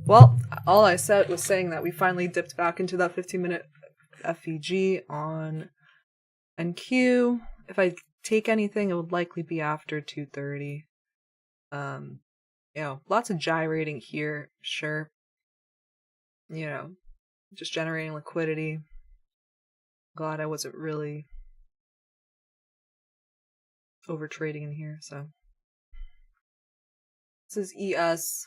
Well, all I said was saying that we finally dipped back into that 15-minute FEG on NQ. If I take anything, it would likely be after 2:30. Lots of gyrating here, sure. Just generating liquidity. Glad I wasn't really over trading in here, so. This is ES.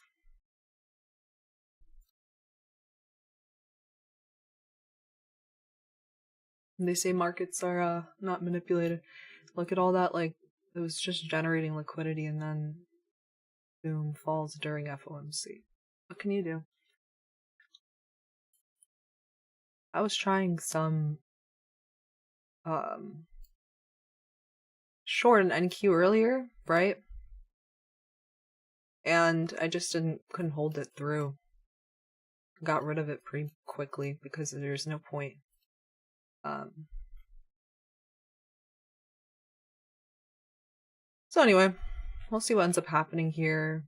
And they say markets are not manipulated. Look at all that, like, it was just generating liquidity and then boom, falls during FOMC. What can you do? I was trying some short an NQ earlier, right? And I just couldn't hold it through. Got rid of it pretty quickly because there's no point. So anyway, we'll see what ends up happening here.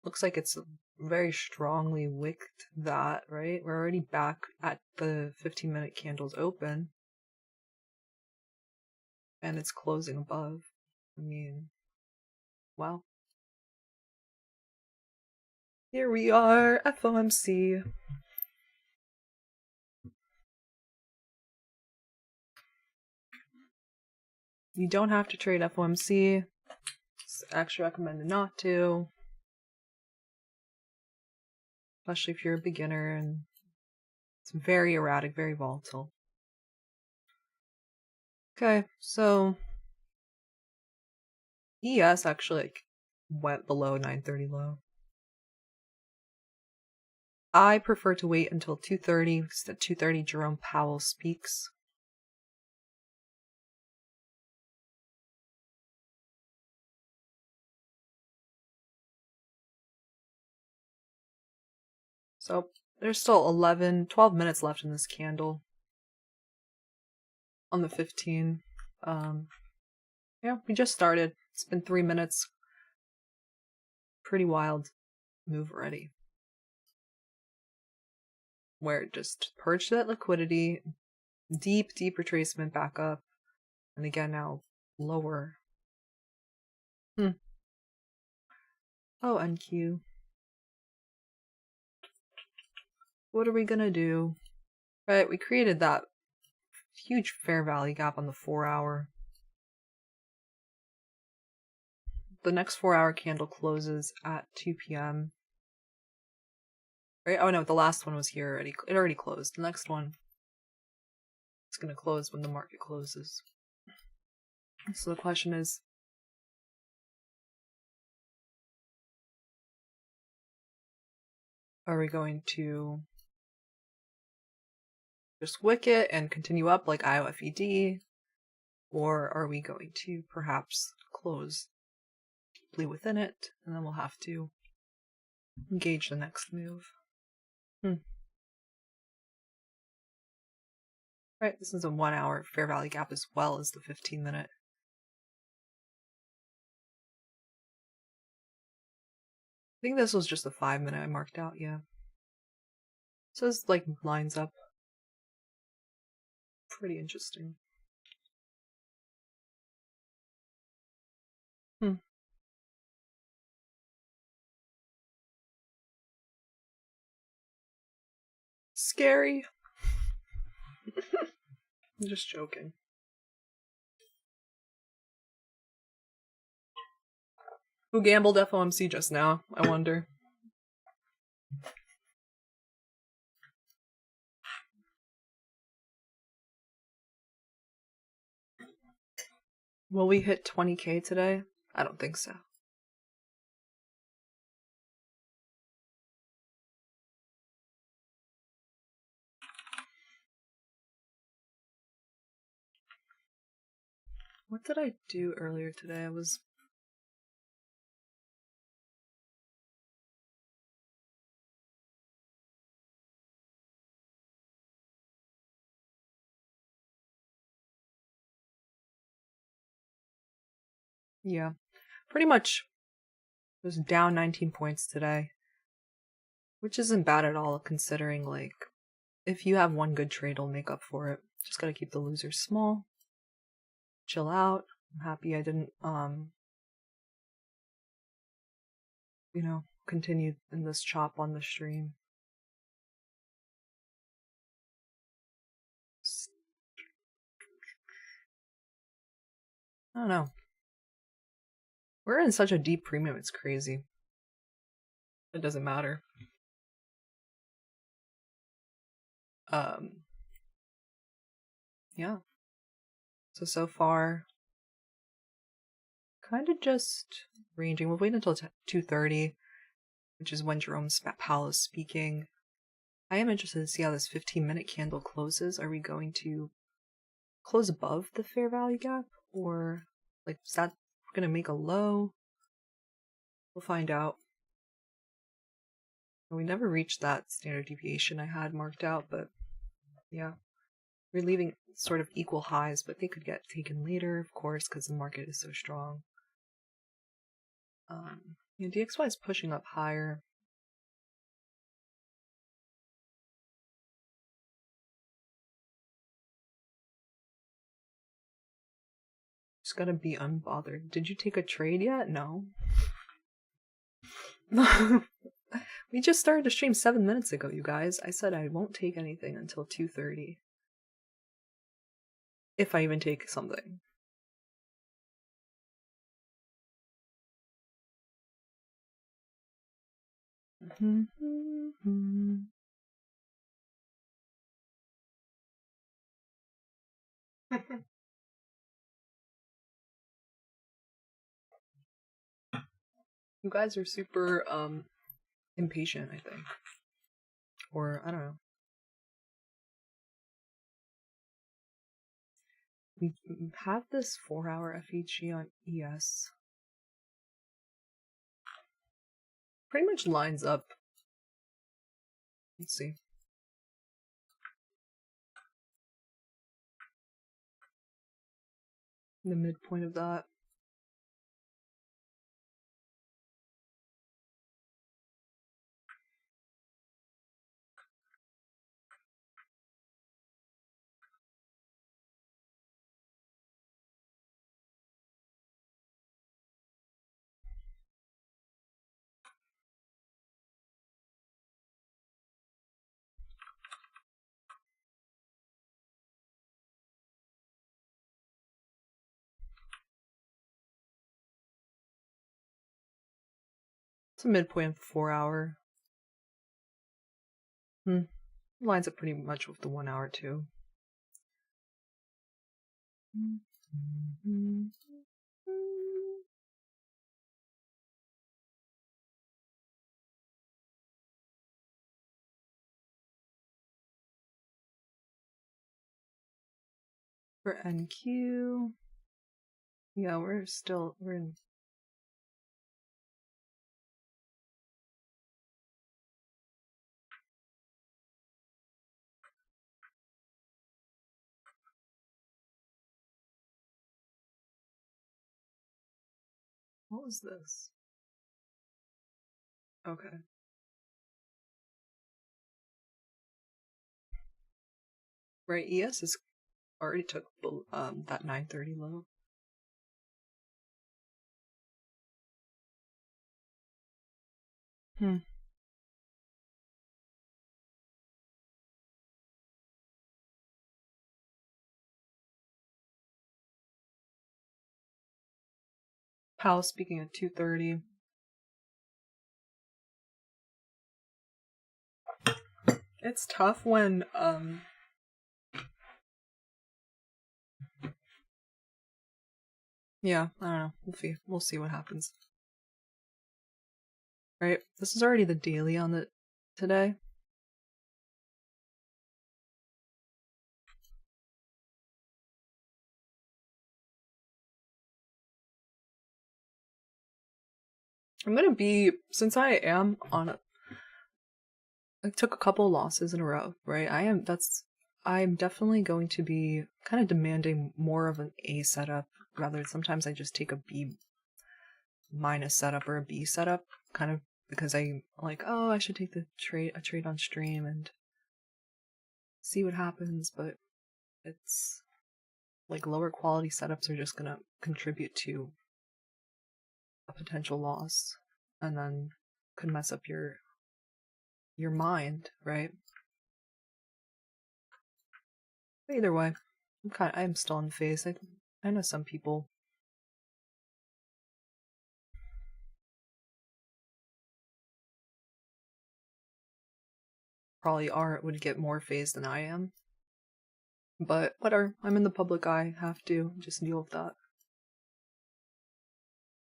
Looks like it's very strongly wicked that, right? We're already back at the 15-minute candles open. And it's closing above. I mean, wow. Here we are, FOMC. You don't have to trade FOMC. It's actually recommended not to. Especially if you're a beginner and it's very erratic, very volatile. Okay, so ES actually went below 930 low. I prefer to wait until 2:30 because at 2:30 Jerome Powell speaks. So there's still 12 minutes left in this candle. On the 15. Yeah, we just started. It's been 3 minutes. Pretty wild move already. Where it just purged that liquidity, deep retracement back up, and again now lower. Oh, NQ. What are we gonna do? Right, we created that huge fair value gap on the 4-hour. The next 4-hour candle closes at 2 p.m. Right? Oh no, the last one was here already. It already closed. The next one is going to close when the market closes. So the question is, are we going to just wick it and continue up like IOFED? Or are we going to perhaps close deeply within it, and then we'll have to engage the next move? Right, this is a 1-hour fair value gap as well as the 15-minute. I think this was just the 5-minute I marked out, yeah. So this lines up. Pretty interesting. Scary. I'm just joking. Who gambled FOMC just now, I wonder? Will we hit 20K today? I don't think so. What did I do earlier today? Yeah, pretty much It was down 19 points today, which isn't bad at all considering, like, if you have one good trade, it'll make up for it. Just gotta keep the losers small. Chill out. I'm happy I didn't, continue in this chop on the stream. I don't know. We're in such a deep premium, it's crazy. It doesn't matter. Yeah. So far, kind of just ranging. We'll wait until 2:30, which is when Jerome Powell is speaking. I am interested to see how this 15-minute candle closes. Are we going to close above the fair value gap? Or, like, is that going to make a low? We'll find out. We never reached that standard deviation I had marked out, but yeah. We're leaving sort of equal highs, but they could get taken later, of course, because the market is so strong. DXY is pushing up higher. Just gotta be unbothered. Did you take a trade yet? No. We just started the stream 7 minutes ago, you guys. I said I won't take anything until 2:30. If I even take something. You guys are super impatient, I think. Or I don't know. We have this 4-hour FEG on ES. Pretty much lines up. Let's see. The midpoint of that. It's a midpoint of the 4-hour. Lines up pretty much with the 1 hour too. For NQ, yeah, we're in. What was this? Okay. Right, ES is already took that 930 low. Powell speaking at 2:30. It's tough when yeah, I don't know. We'll see what happens. Right? This is already the daily on the today. I'm gonna be, since I am on a, I took a couple losses in a row, right? I'm definitely going to be kind of demanding more of an A setup rather than sometimes I just take a B minus setup or a B setup, kind of because I like, oh, I should take a trade on stream and see what happens, but it's like lower quality setups are just gonna contribute to a potential loss, and then could mess up your mind, right? But either way, I'm still in the phase. I know some people probably would get more phase than I am. But whatever, I'm in the public eye, have to just deal with that.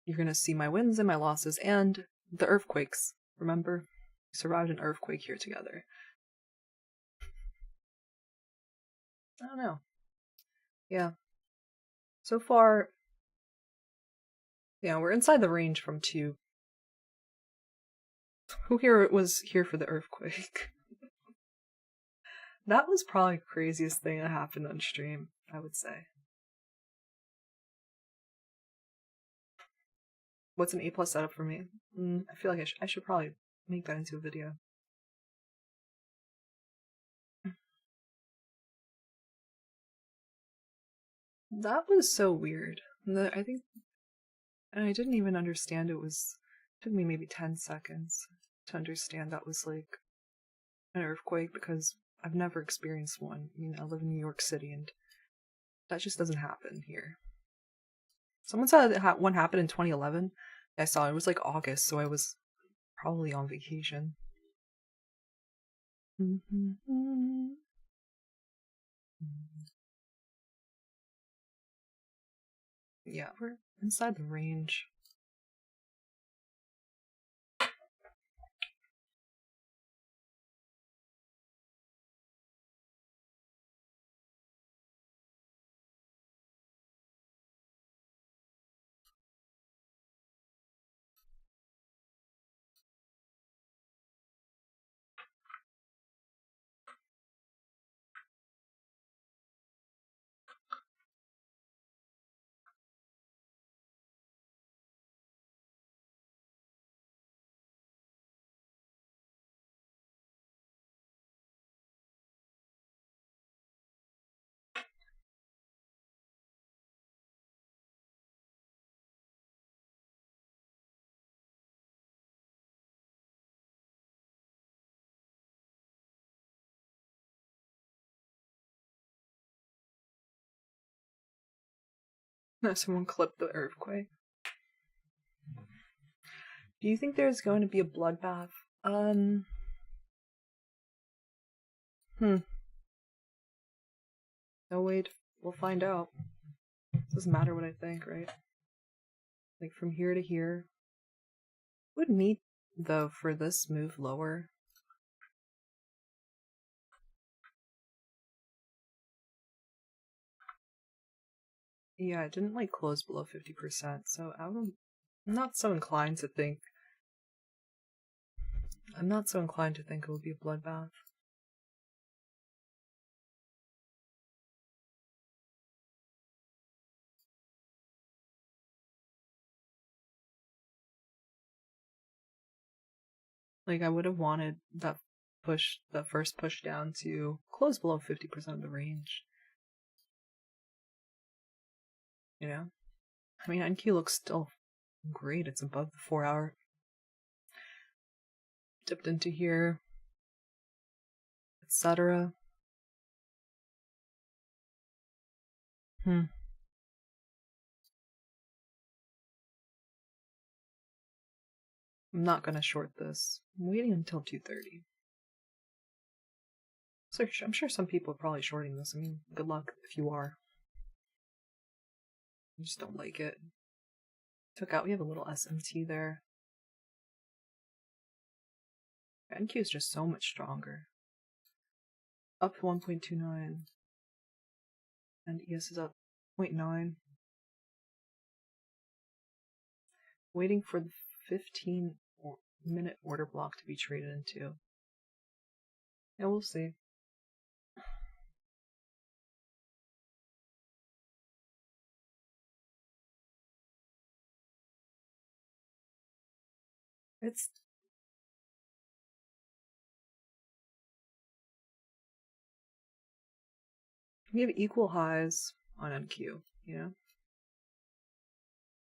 You're gonna see my wins and my losses and the earthquakes. Remember? We survived an earthquake here together. I don't know. Yeah. So far, yeah, we're inside the range from 2. Who here was here for the earthquake? That was probably the craziest thing that happened on stream, I would say. What's an A+ setup for me? I feel like I should probably make that into a video. That was so weird. I think, and I didn't even understand it took me maybe 10 seconds to understand that was like an earthquake, because I've never experienced one. I live in New York City and that just doesn't happen here. Someone said one happened in 2011. I saw it was like August, so I was probably on vacation. Yeah, we're inside the range. No, someone clipped the earthquake. Do you think there's going to be a bloodbath? No, wait, we'll find out. It doesn't matter what I think, right? Like from here to here. Would meet, though, for this move lower. Yeah, it didn't like close below 50%, so I'm not so inclined to think. I'm not so inclined to think it will be a bloodbath. Like, I would have wanted that first push down to close below 50% of the range. You know? I mean, NQ looks still great. It's above the 4-hour. Dipped into here, etc. I'm not gonna short this. I'm waiting until 2:30. So I'm sure some people are probably shorting this. I mean, good luck if you are. I just don't like it. We have a little SMT there. NQ is just so much stronger. Up 1.29. And ES is up 0.9. Waiting for the 15-minute order block to be traded into. Yeah, we'll see. It's we have equal highs on NQ, you know?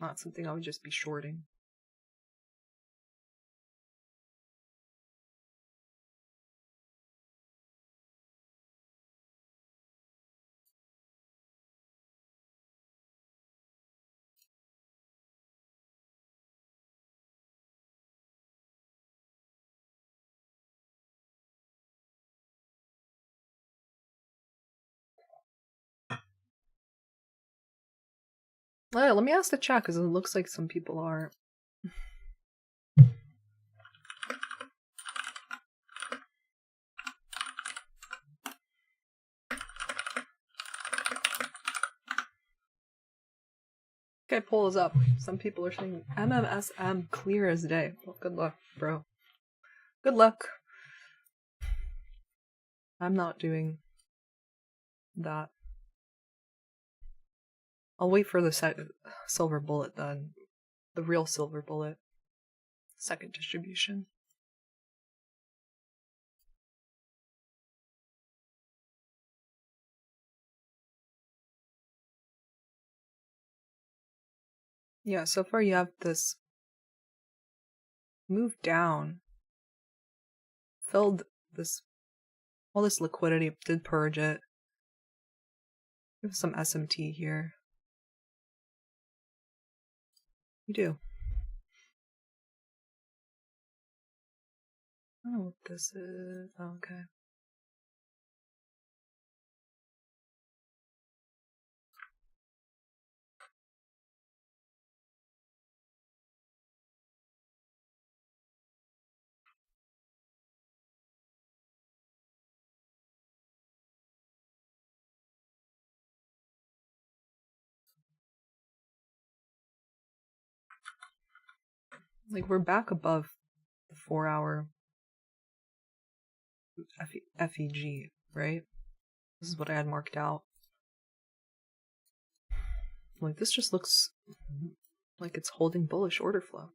Not something I would just be shorting. Oh, let me ask the chat because it looks like some people are. Okay, poll is up. Some people are saying MMSM clear as day. Well, good luck, bro. Good luck. I'm not doing that. I'll wait for the silver bullet then. The real silver bullet. Second distribution. Yeah, so far you have this move down. Filled this, all this liquidity, did purge it. We have some SMT here. You do. I don't know what this is. Oh, okay. Like, we're back above the 4-hour FEG, right? This is what I had marked out. Like, this just looks like it's holding bullish order flow.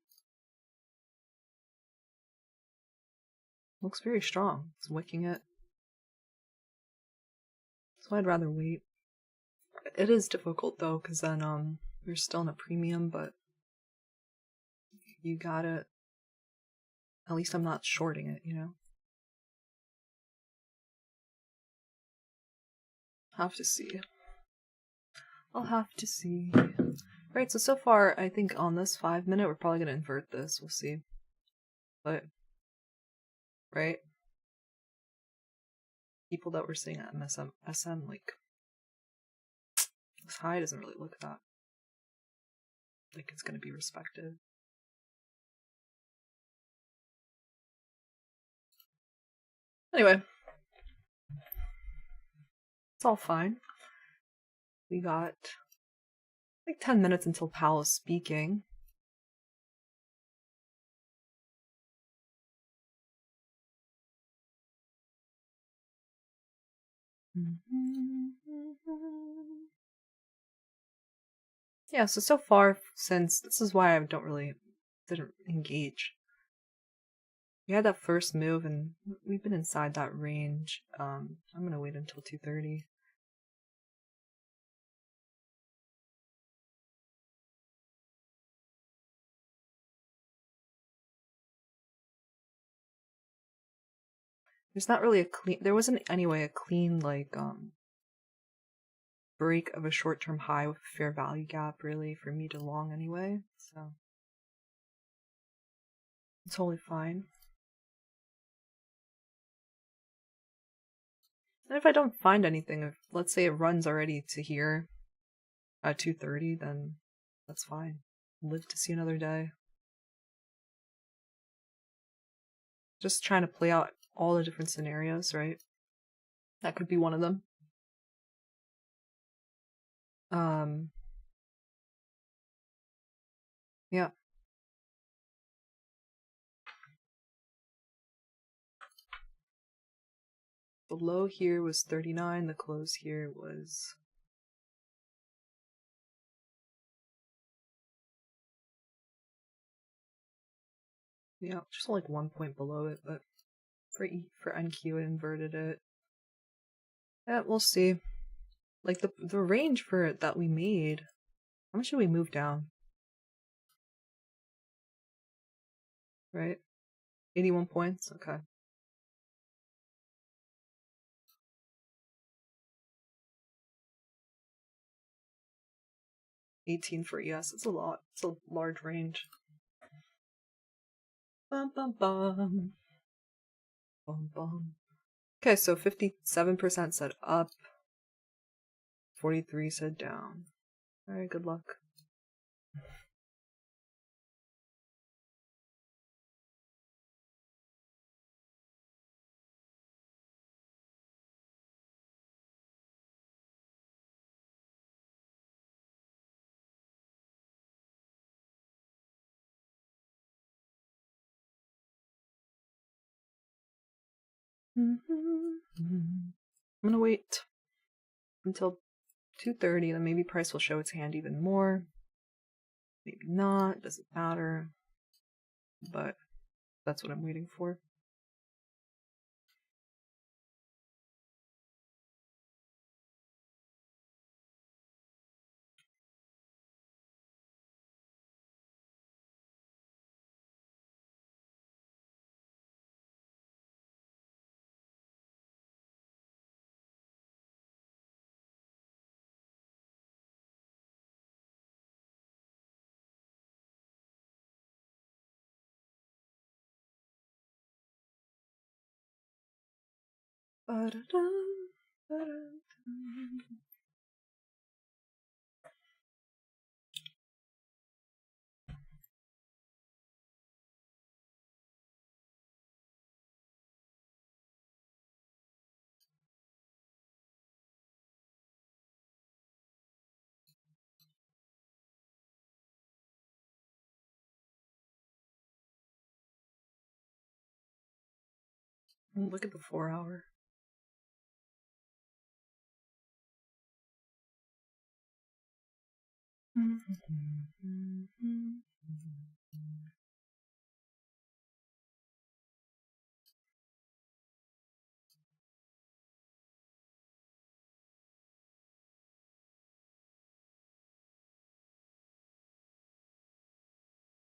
Looks very strong. It's wicking it. So I'd rather wait. It is difficult though, because then you're still in a premium, but you got it. At least I'm not shorting it, you know? Have to see. I'll have to see. Right, so far, I think on this 5-minute, we're probably gonna invert this. We'll see. But, right? People that were seeing at SM, like, this high doesn't really look that like it's gonna be respected. Anyway. It's all fine. We got like 10 minutes until Powell is speaking. Yeah, so far, since this is why I didn't engage. We had that first move and we've been inside that range. I'm gonna wait until 2:30. There's not really there wasn't anyway a clean like break of a short-term high with a fair value gap really for me to long anyway, so it's totally fine. And if I don't find anything, if let's say it runs already to here at 2:30, then that's fine. Live to see another day. Just trying to play out all the different scenarios, right? That could be one of them. Yeah. The low here was 39, the close here was Yeah, just like 1 point below it, but for NQ it inverted it. Yeah, we'll see. Like the range for it that we made, how much should we move down? Right? 81 points? Okay. $18 for ES. It's a lot. It's a large range. Bum bum bum. Bum bum. Okay, so 57% said up. 43 said down. Alright, good luck. I'm gonna wait until 2:30, then maybe price will show its hand even more. Maybe not, doesn't matter. But that's what I'm waiting for. Look at the 4-hour.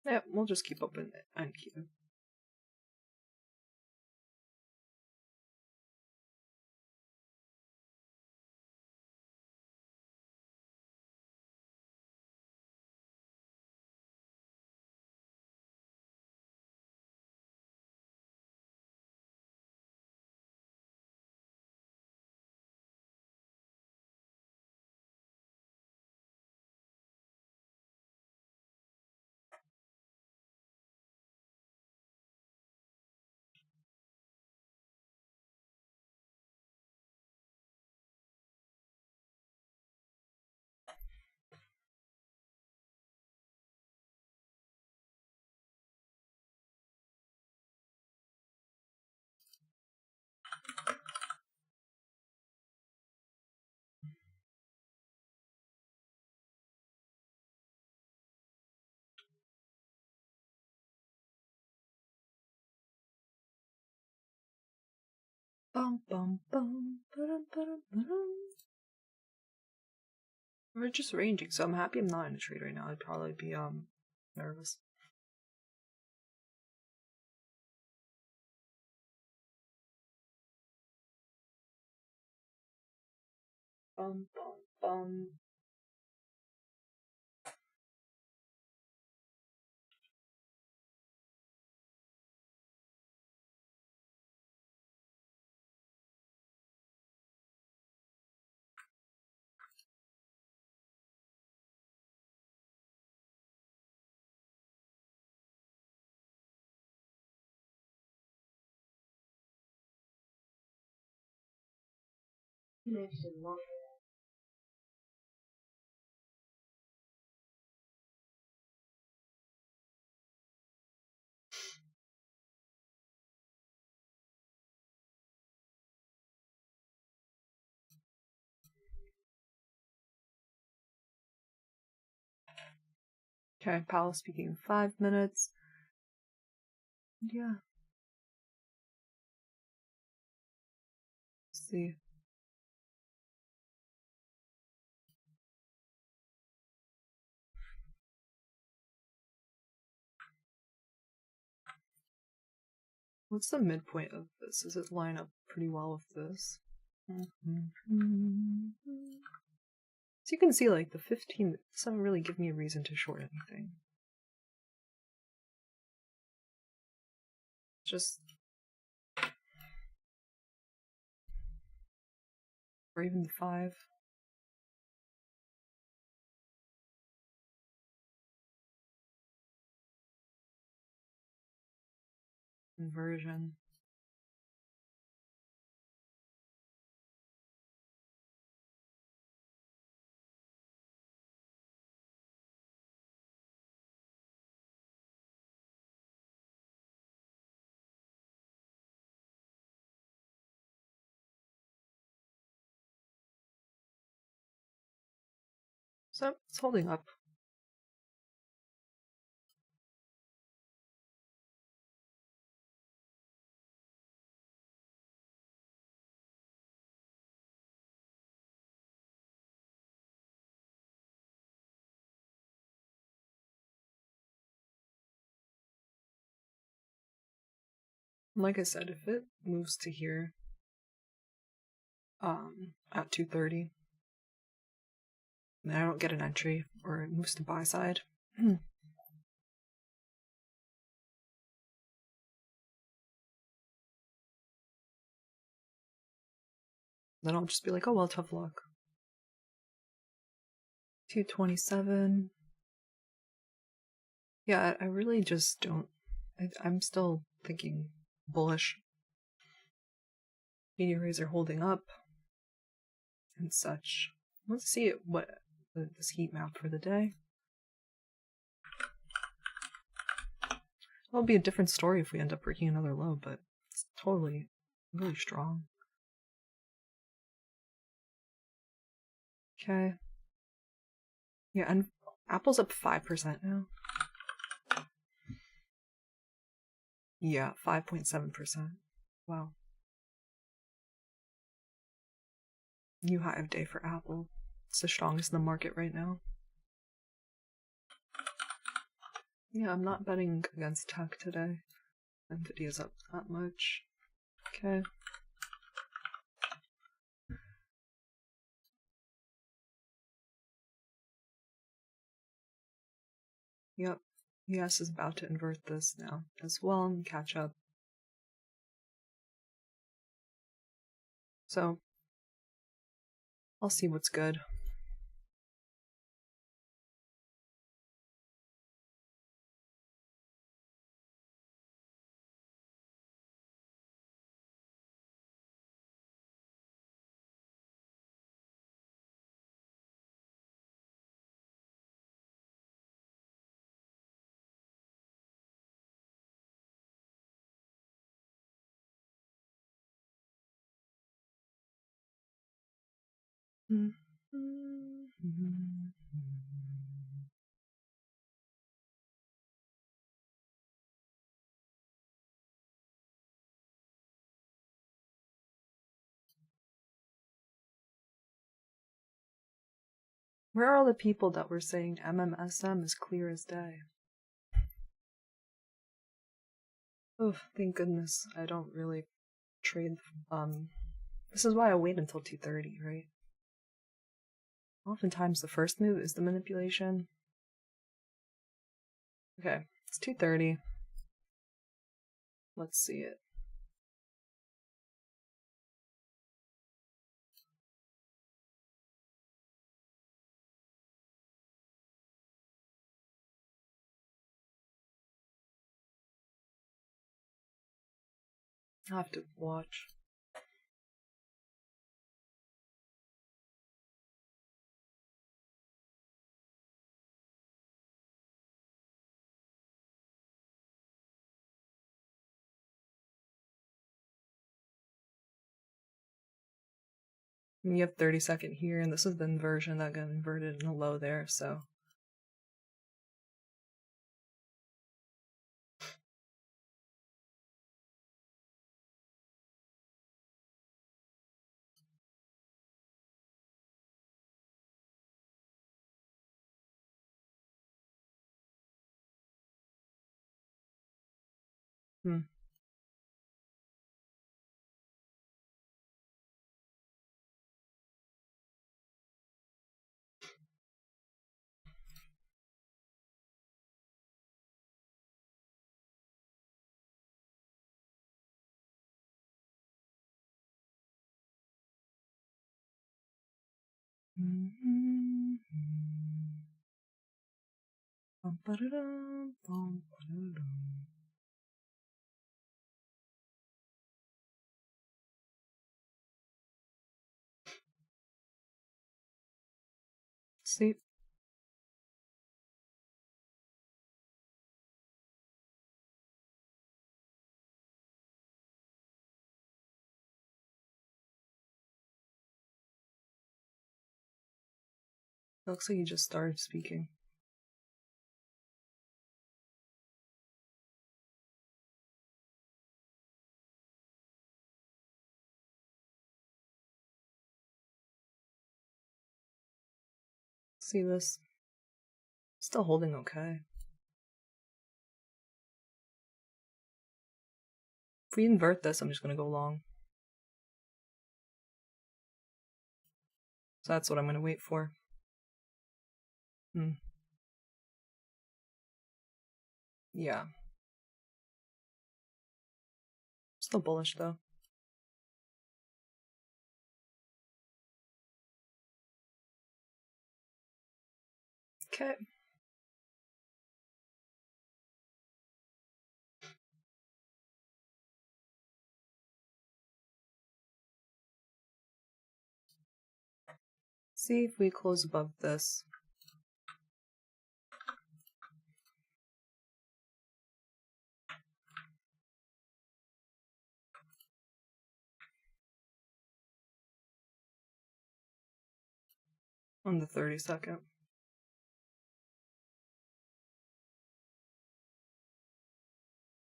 Yeah, we'll just keep up in NQ. Bum bum bum ba-dum, ba-dum, ba-dum. We're just ranging, so I'm happy I'm not in a trade right now. I'd probably be nervous. Bum bum bum. Okay, Palace speaking in 5 minutes. Yeah. Let's see. What's the midpoint of this? Does it line up pretty well with this? So you can see, like, the 15 doesn't really give me a reason to short anything. Just, or even the 5. Inversion. So it's holding up. Like I said, if it moves to here, at 2:30, and I don't get an entry, or it moves to buy side, then I'll just be like, oh well, tough luck. 227. Yeah, I really just don't. I'm still thinking bullish. Media rays are holding up and such. Let's see what this heat map for the day. It'll be a different story if we end up breaking another low, but it's totally really strong. Okay. Yeah, and Apple's up 5% now. Yeah, 5.7%. Wow. New high of day for Apple. It's the strongest in the market right now. Yeah, I'm not betting against tech today. Nvidia's up that much. Okay. Yep. ES is about to invert this now as well and catch up. So, I'll see what's good. Where are all the people that were saying MMSM is clear as day? Oh, thank goodness I don't really trade. This is why I wait until 2:30, right? Oftentimes the first move is the manipulation. Okay, it's 2:30. Let's see it. I'll have to watch. You have 30-second here, and this is the inversion that got inverted in a low there, so. Hmm. See? Looks like you just started speaking. See this? Still holding okay. If we invert this, I'm just going to go long. So that's what I'm going to wait for. Yeah. Still bullish though. Okay. See if we close above this. On the 32nd.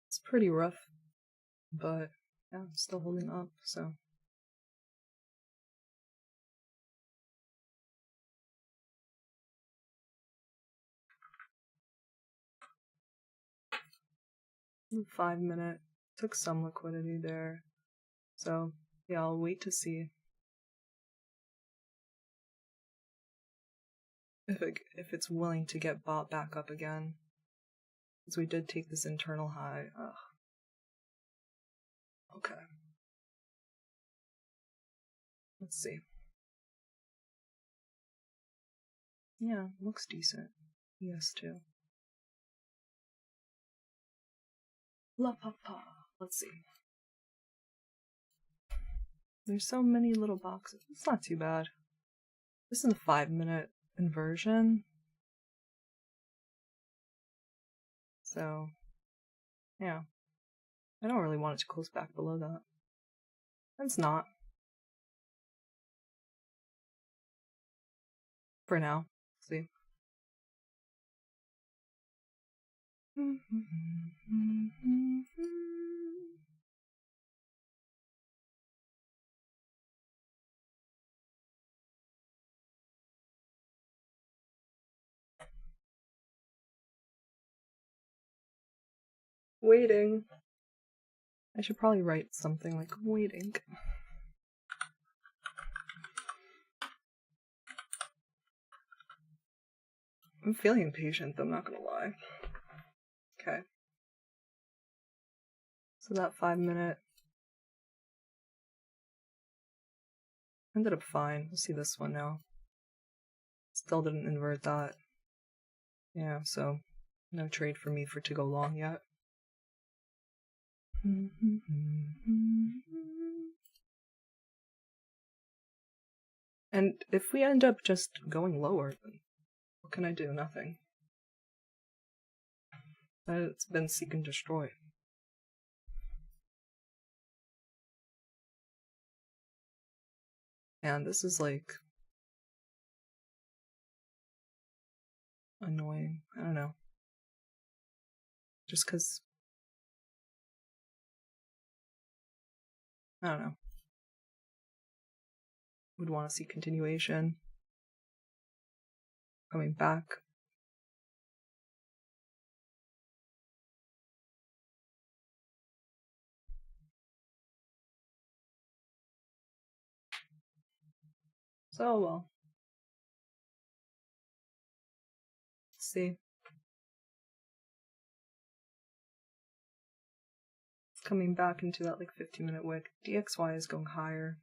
It's pretty rough, but yeah, it's still holding up, so. The 5 minute took some liquidity there, so yeah, I'll wait to see if it's willing to get bought back up again, because we did take this internal high. Ugh. Okay. Let's see. Yeah, looks decent. Yes, too. La papa. Let's see. There's so many little boxes. It's not too bad. This is a 5 minute inversion. So, yeah. I don't really want it to close back below that. It's not. For now. See. Waiting. I should probably write something like waiting. I'm feeling impatient, though, I'm not gonna lie. Okay. So that 5 minute ended up fine. We'll see this one now. Still didn't invert that. Yeah, so no trade for me to go long yet. And if we end up just going lower, then what can I do? Nothing. It's been seek and destroy. And this is like annoying. I don't know. Just because I don't know. Would want to see continuation. Coming back. So well. Let's see. It's coming back into that like 15-minute wick. DXY is going higher.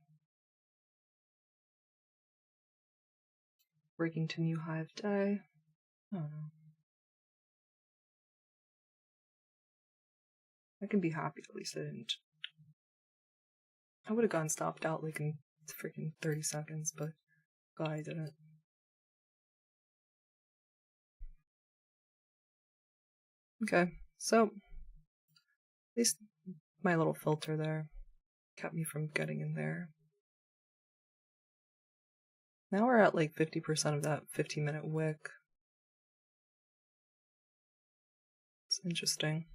Breaking to new high of day. I don't know. I can be happy at least I didn't. I would have gone stopped out like in freaking 30 seconds, but glad I didn't. Okay, so at least my little filter there kept me from getting in there. Now we're at like 50% of that 15-minute wick. It's interesting.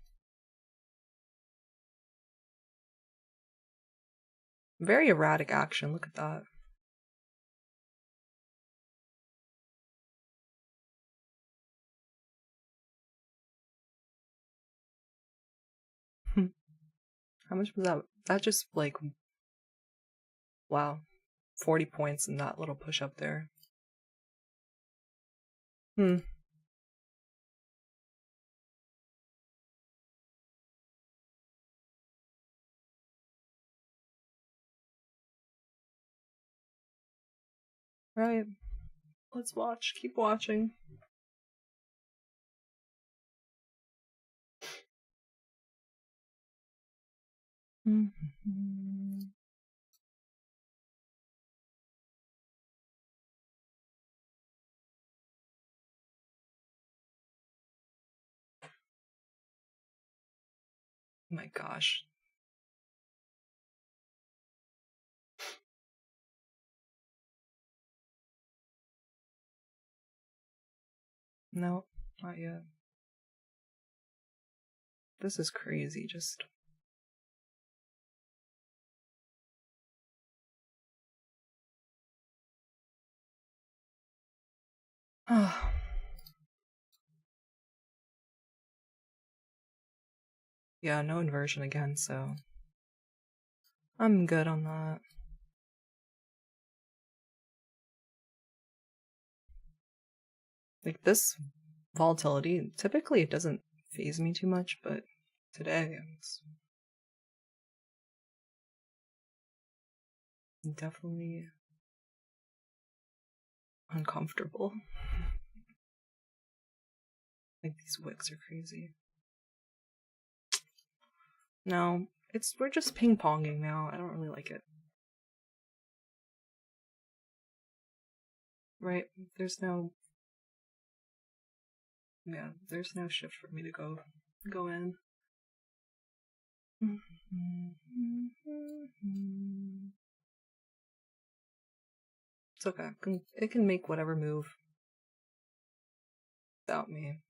Very erratic action, look at that. How much was that? That just like, wow, 40 points in that little push up there. Right. Let's watch. Keep watching. My gosh. No, not yet. This is crazy, just. Yeah, no inversion again, so I'm good on that. Like this volatility, typically it doesn't faze me too much, but today it's definitely uncomfortable. Like these wicks are crazy. No, we're just ping-ponging now. I don't really like it. Right? There's no shift for me to go in. It's okay. It can make whatever move without me.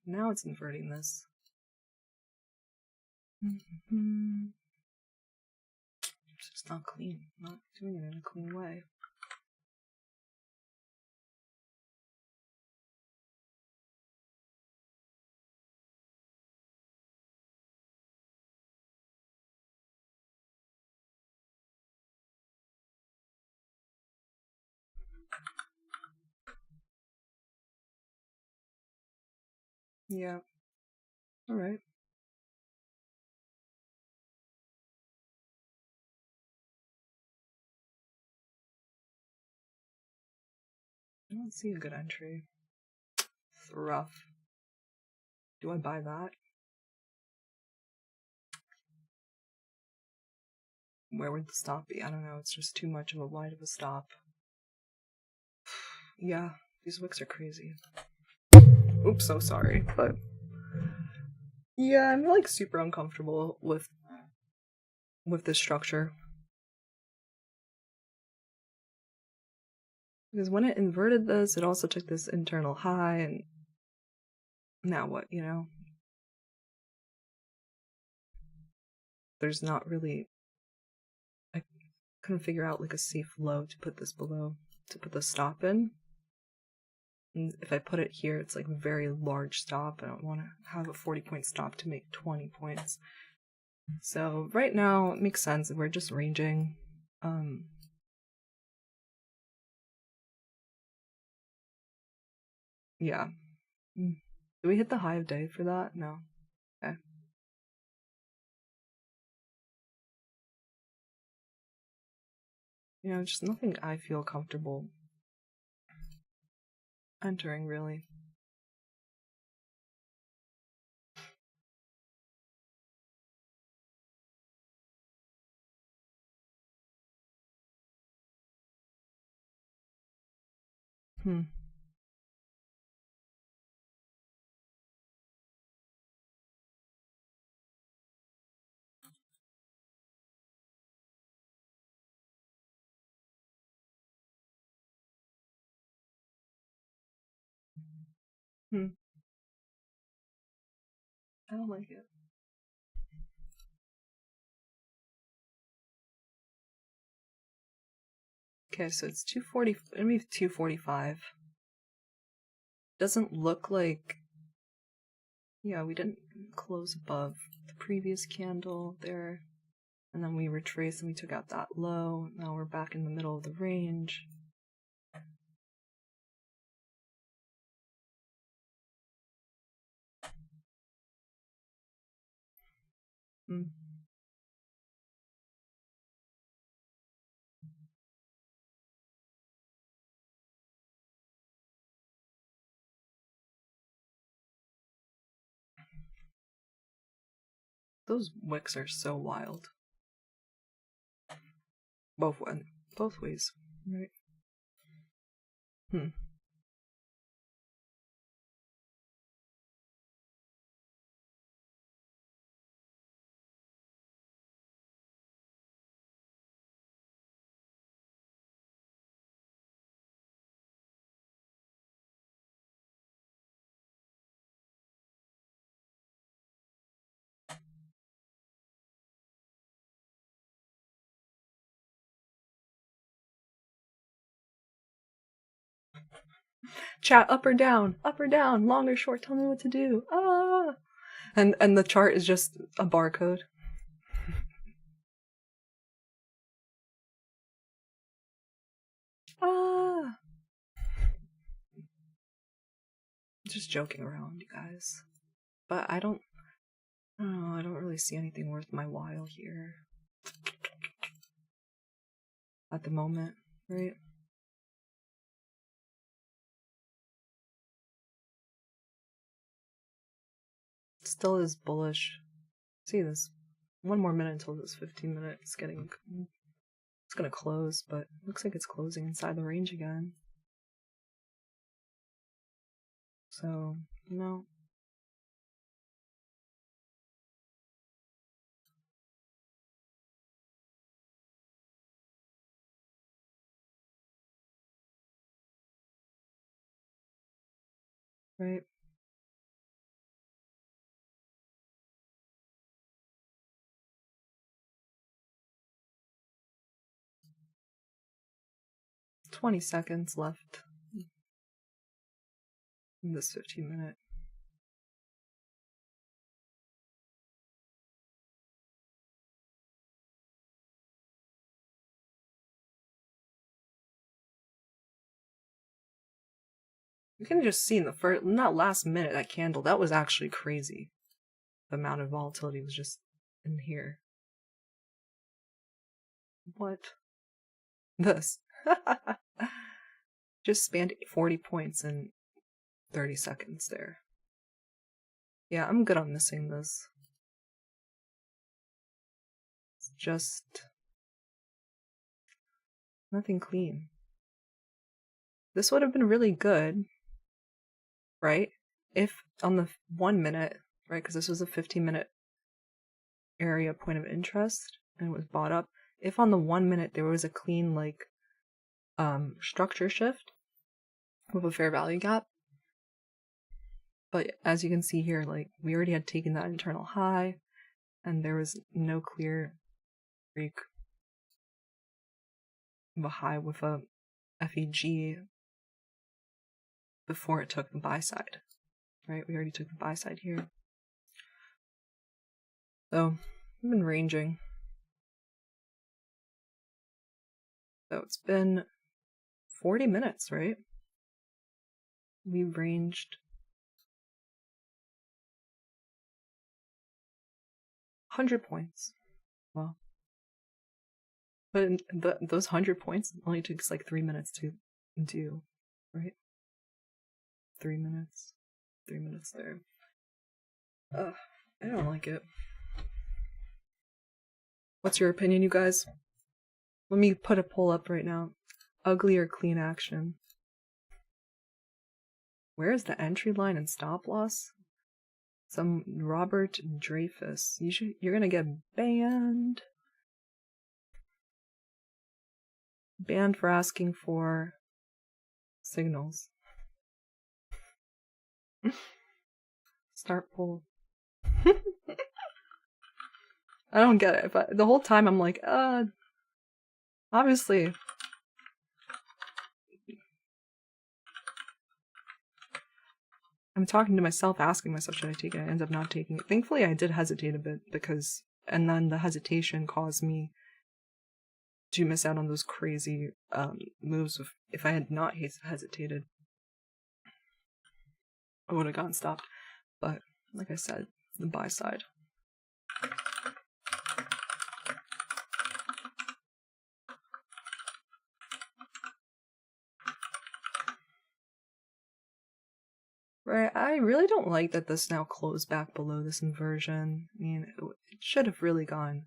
Now it's inverting this. It's just not clean. Not doing it in a clean way. Yeah. Alright. I don't see a good entry. It's rough. Do I buy that? Where would the stop be? I don't know. It's just too much of a wide of a stop. Yeah, these wicks are crazy. Oops, so sorry, but yeah, I'm like super uncomfortable with this structure. Because when it inverted this, it also took this internal high, and now what, you know? There's not really... I couldn't figure out like a safe low to put this below, to put the stop in. And if I put it here, it's like a very large stop. I don't want to have a 40-point stop to make 20 points. So right now, it makes sense. We're just ranging. Yeah. Do we hit the high of day for that? No. Okay. You know, just nothing I feel comfortable entering, really. Hmm. Hmm. I don't like it. Okay, so it's 240, maybe 245. Doesn't look like, yeah, we didn't close above the previous candle there. And then we retraced and we took out that low. Now we're back in the middle of the range. Hmm. Those wicks are so wild. Both ways, right? Hmm. Chat up or down, long or short, tell me what to do. Ah! And the chart is just a barcode. Ah! Just joking around, you guys. But I don't know, I don't really see anything worth my while here. At the moment, right? It still is bullish. See this. One more minute until this 15 minutes getting. It's gonna close, but looks like it's closing inside the range again. So, no. Right? 20 seconds left in this 15 minute. You can just see in the first, not last minute, that candle, that was actually crazy. The amount of volatility was just in here. What? This. Just spanned 40 points in 30 seconds there. Yeah, I'm good on missing this. It's just nothing clean. This would have been really good, right? If on the 1 minute, right, because this was a 15-minute area point of interest and it was bought up. If on the 1 minute there was a clean, like, structure shift with a fair value gap, but as you can see here, like, we already had taken that internal high and there was no clear break of a high with a FEG before it took the buy side, right? We already took the buy side here. So, I've been ranging. So it's been 40 minutes, right? We ranged 100 points. Wow. But those 100 points only takes like 3 minutes to do, right? 3 minutes. 3 minutes there. I don't like it. What's your opinion, you guys? Let me put a poll up right now. Ugly or clean action? Where is the entry line and stop loss? Some Robert Dreyfus. You're gonna get banned. Banned for asking for signals. Start poll. I don't get it. But the whole time I'm like, obviously. I'm talking to myself, asking myself, should I take it? I end up not taking it. Thankfully, I did hesitate a bit and then the hesitation caused me to miss out on those crazy moves. If I had not hesitated, I would have gotten stopped. But like I said, the buy side. Right, I really don't like that this now closed back below this inversion. I mean, it should have really gone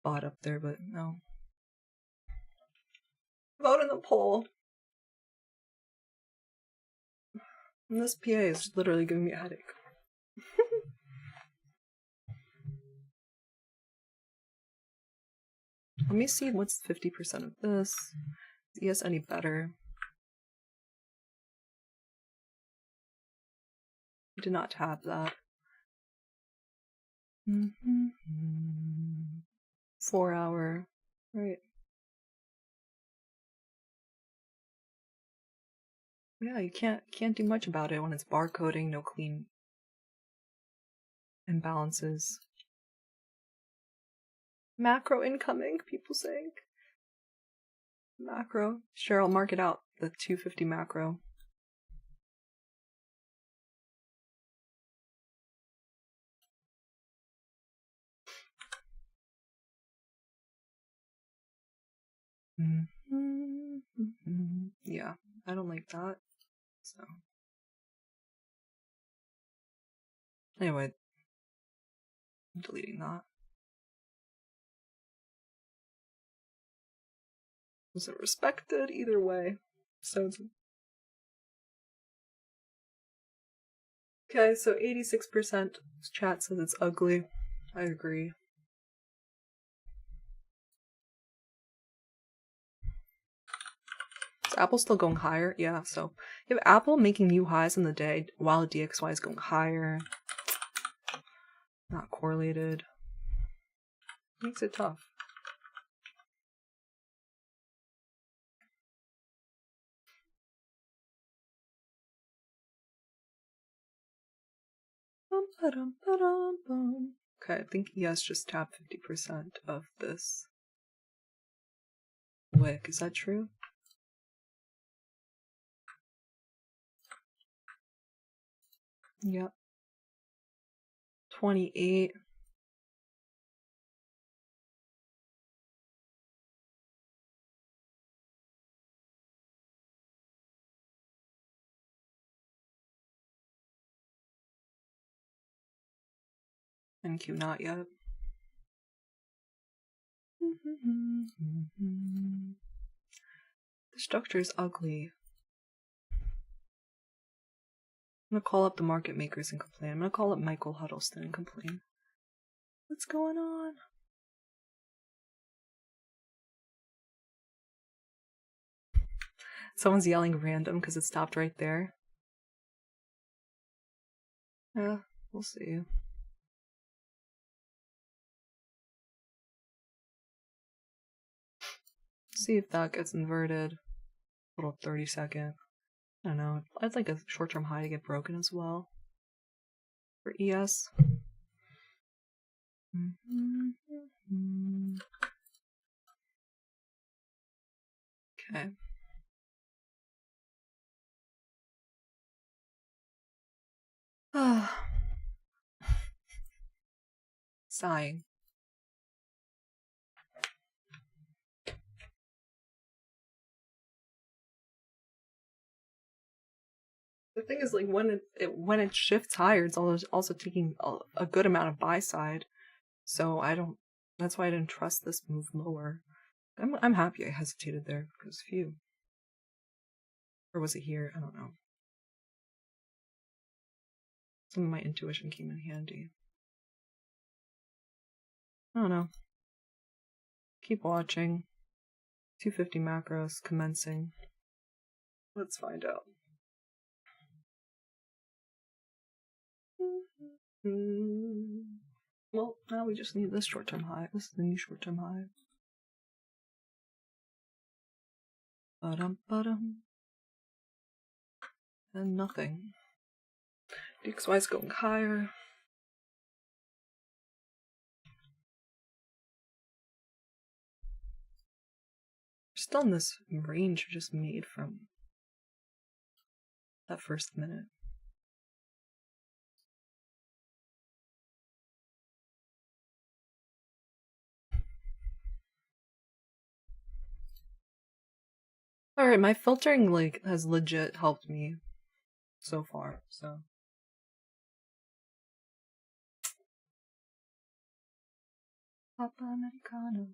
bought up there, but no. Vote in the poll. And this PA is literally giving me a headache. Let me see what's 50% of this. Is ES any better? We did not tap that. 4 hour. Right. Yeah, you can't do much about it when it's barcoding, no clean imbalances. Macro incoming, people saying. Macro. Sure, I'll mark it out. The 250 macro. Yeah, I don't like that. So. Anyway. I'm deleting that. Was it respected? Either way. So. Okay, so 86% chat says it's ugly. I agree. Is Apple still going higher? Yeah, so you have Apple making new highs in the day while DXY is going higher. Not correlated. Makes it tough. Okay, I think ES just tapped 50% of this wick. Is that true? Yep. 28. NQ not yet. The structure is ugly. I'm gonna call up the market makers and complain. I'm gonna call up Michael Huddleston and complain. What's going on? Someone's yelling random because it stopped right there. Yeah, we'll see. See if that gets inverted. Little 30-second. I don't know. I'd like a short-term high to get broken as well. For ES. Okay. sighing. The thing is, like, when it shifts higher, it's also taking a good amount of buy side. So that's why I didn't trust this move lower. I'm happy I hesitated there, because phew. Or was it here? I don't know. Some of my intuition came in handy. I don't know. Keep watching. 250 macros commencing. Let's find out. Well, now we just need this short-term high. This is the new short-term high. Ba-dum. And nothing. DXY is going higher. We're still in this range we just made from that first minute. Alright, my filtering has legit helped me so far, so. Papa Americano.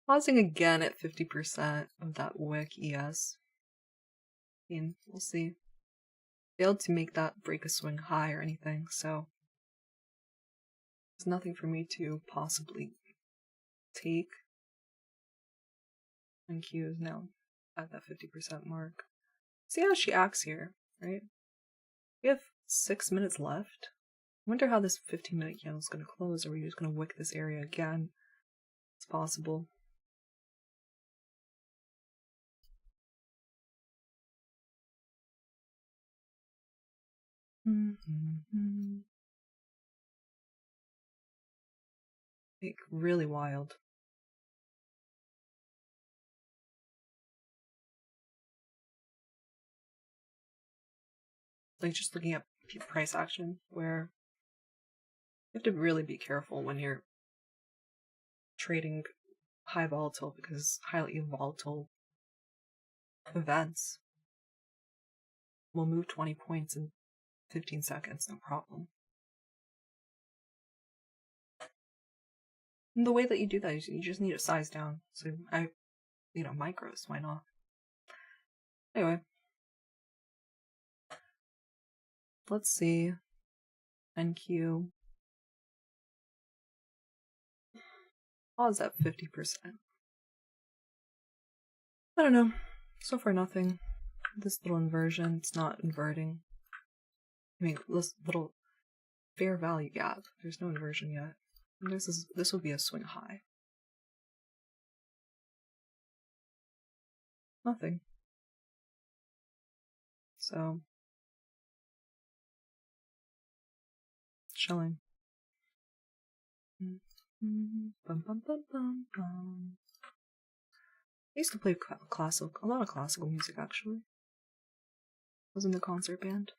Pausing again at 50% of that wick ES. I mean, we'll see. Failed to make that break a swing high or anything, so there's nothing for me to possibly take. And Q is now at that 50% mark. See how she acts here, right? We have 6 minutes left. I wonder how this 15-minute candle is going to close. Are we just going to wick this area again? It's possible. Like, really wild. Like, just looking at price action, where you have to really be careful when you're trading high volatile, because highly volatile events will move 20 points in 15 seconds, no problem. And the way that you do that is you just need to size down. So micros, why not? Anyway. Let's see. NQ. Pause at 50%. I don't know. So far, nothing. This little inversion, it's not inverting. I mean, this little fair value gap. There's no inversion yet. And this will be a swing high. Nothing. So, chilling. Bum, bum, bum, bum, bum. I used to play a lot of classical music actually. I was in the concert band.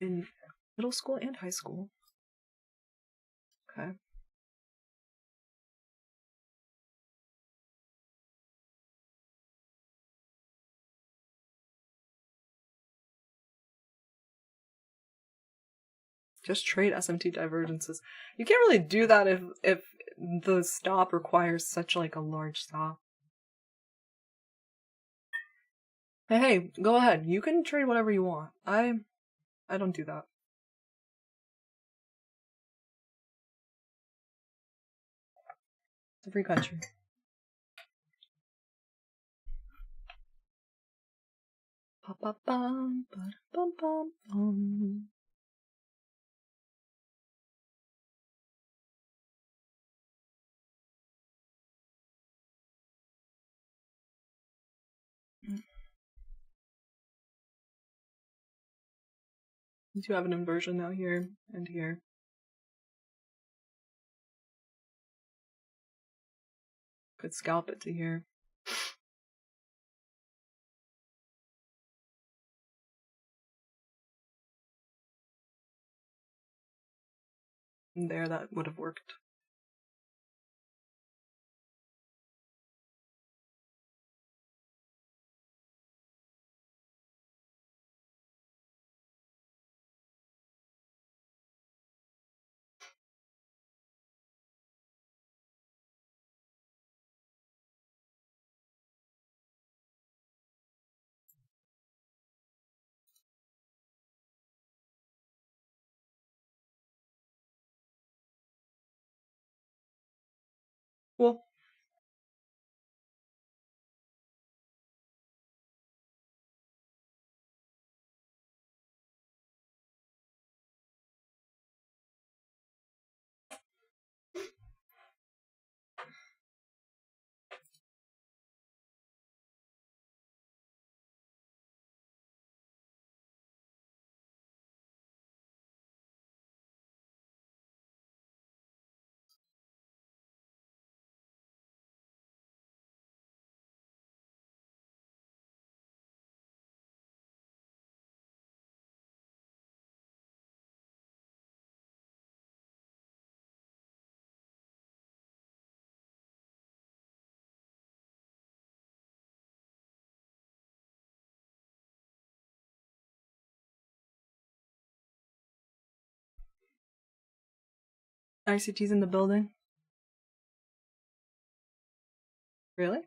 In middle school and high school. Okay. Just trade SMT divergences. You can't really do that if the stop requires such like a large stop. Hey, go ahead. You can trade whatever you want. I don't do that. It's a free country. Ba-ba-bum, ba-dum-bum-bum. You do have an inversion now here and here. Could scalp it to here. And there, that would have worked. Cool. ICT's in the building. Really?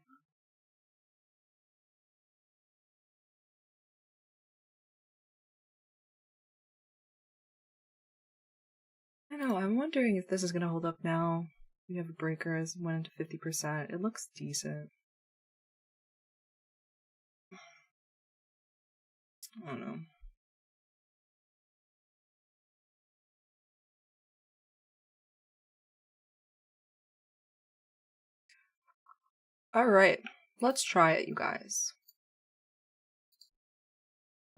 I know, I'm wondering if this is gonna hold up now. We have a breaker as went into 50%. It looks decent. I don't know. Alright, let's try it, you guys.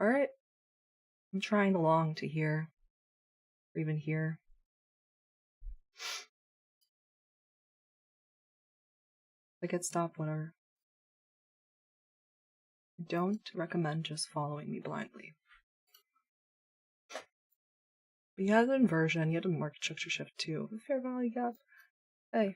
Alright. I'm trying along to here. Or even here. If I get stopped, whatever. I don't recommend just following me blindly. But you had an inversion, you had a market structure shift too. The fair value gap. Hey.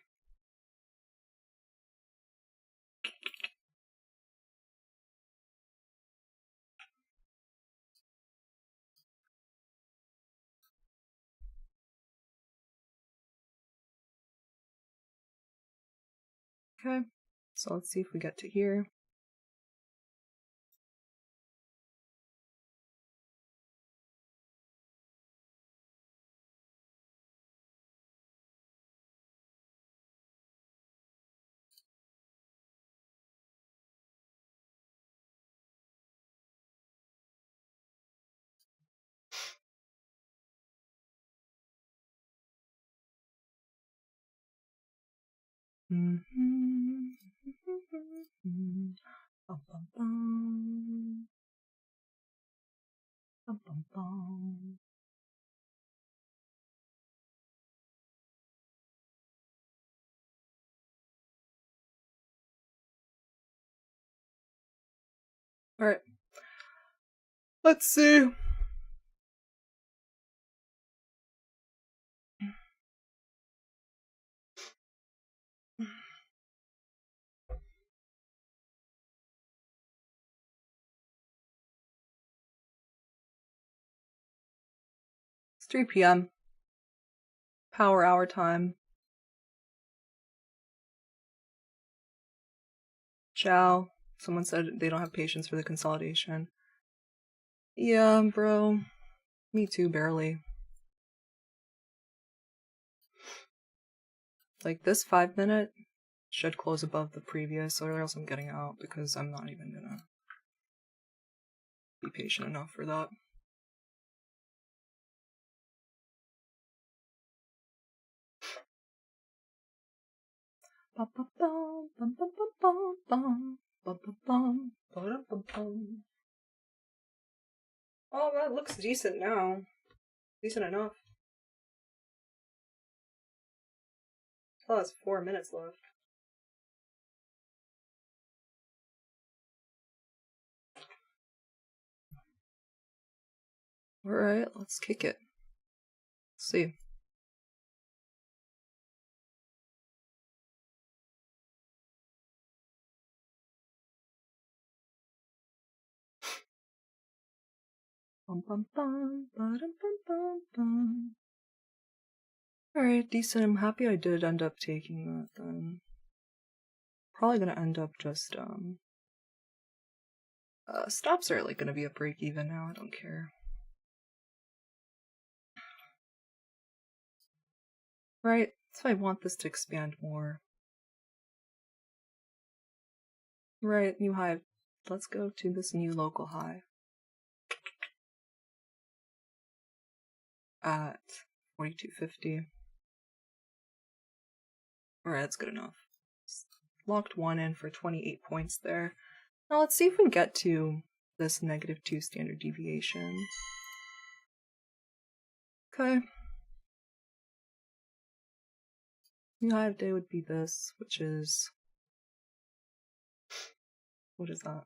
Okay, so let's see if we get to here. Alright. Let's see. It's 3 p.m. Power hour time. Ciao. Someone said they don't have patience for the consolidation. Yeah, bro. Me too, barely. Like, this 5-minute should close above the previous, or else I'm getting out because I'm not even gonna be patient enough for that. Oh, that looks decent now. Decent enough. Still has 4 minutes left. Alright, let's kick it. Let's see. Alright, decent. I'm happy I did end up taking that then. Probably gonna end up just, stops are like gonna be a break even now, I don't care. Right, so I want this to expand more. Right, new high. Let's go to this new local high. At 42.50. Alright, that's good enough. Locked one in for 28 points there. Now let's see if we can get to this -2 standard deviation. Okay. New high of day would be this, which is... what is that?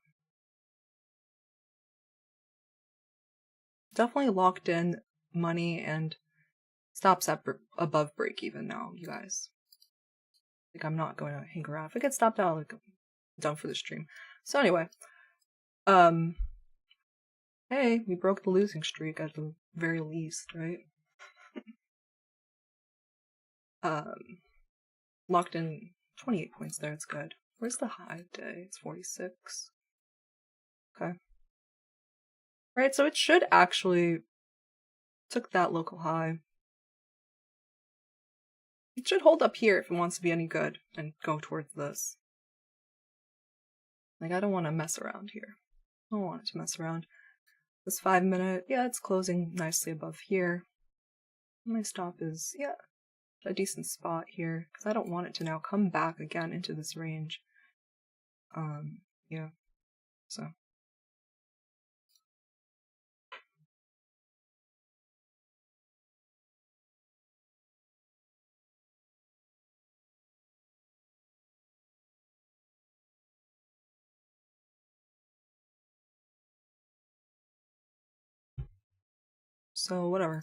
Definitely locked in money and stops at above break even now, you guys. Like, I'm not going to hang around. If I get stopped out, like, I'm done for the stream. So anyway, hey, we broke the losing streak at the very least, right? Locked in 28 points there, it's good. Where's the high day? It's 46. Okay. Right, so it should actually took that local high. It should hold up here if it wants to be any good and go towards this. Like, I don't want to mess around here. I don't want it to mess around. This 5 minute, yeah, it's closing nicely above here. My stop is, yeah, a decent spot here, because I don't want it to now come back again into this range. Yeah, so. So, whatever.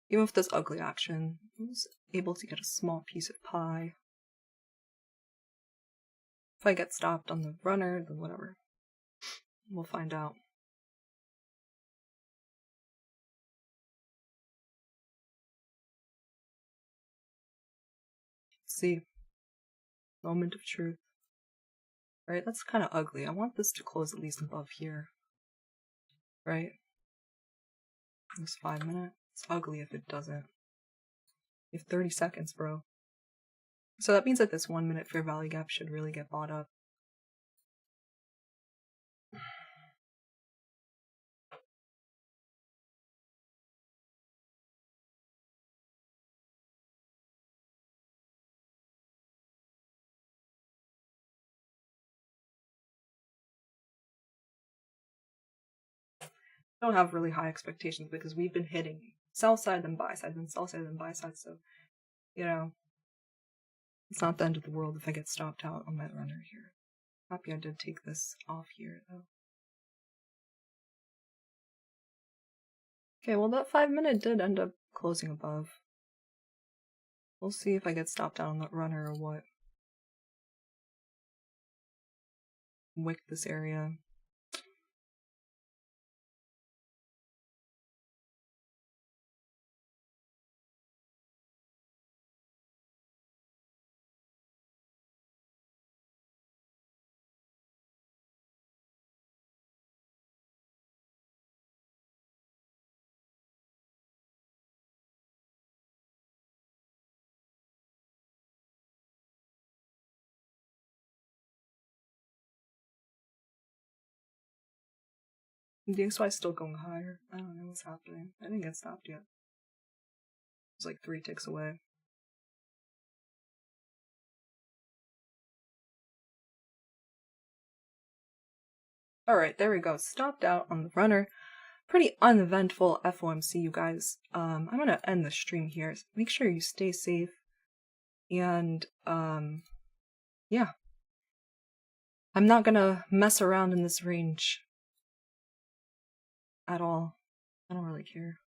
Even with this ugly action, I was able to get a small piece of pie. If I get stopped on the runner, then whatever. We'll find out. Let's see. Moment of truth. Right, that's kind of ugly. I want this to close at least above here. Right? This 5 minute. It's ugly if it doesn't. You have 30 seconds, bro. So that means that this 1 minute fair value gap should really get bought up. Don't have really high expectations because we've been hitting sell side then buy side then sell side then buy side, so you know it's not the end of the world if I get stopped out on my runner here. Happy I did take this off here though. Okay, well that 5 minute did end up closing above. We'll see if I get stopped out on that runner or what. Wick this area. The XY is still going higher. I don't know what's happening. I didn't get stopped yet. It's like 3 ticks away. Alright, there we go. Stopped out on the runner. Pretty uneventful FOMC, you guys. I'm gonna end the stream here. Make sure you stay safe. And, yeah. I'm not gonna mess around in this range at all. I don't really care.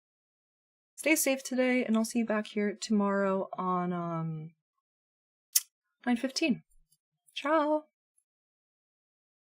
Stay safe today, and I'll see you back here tomorrow on 9:15. Ciao!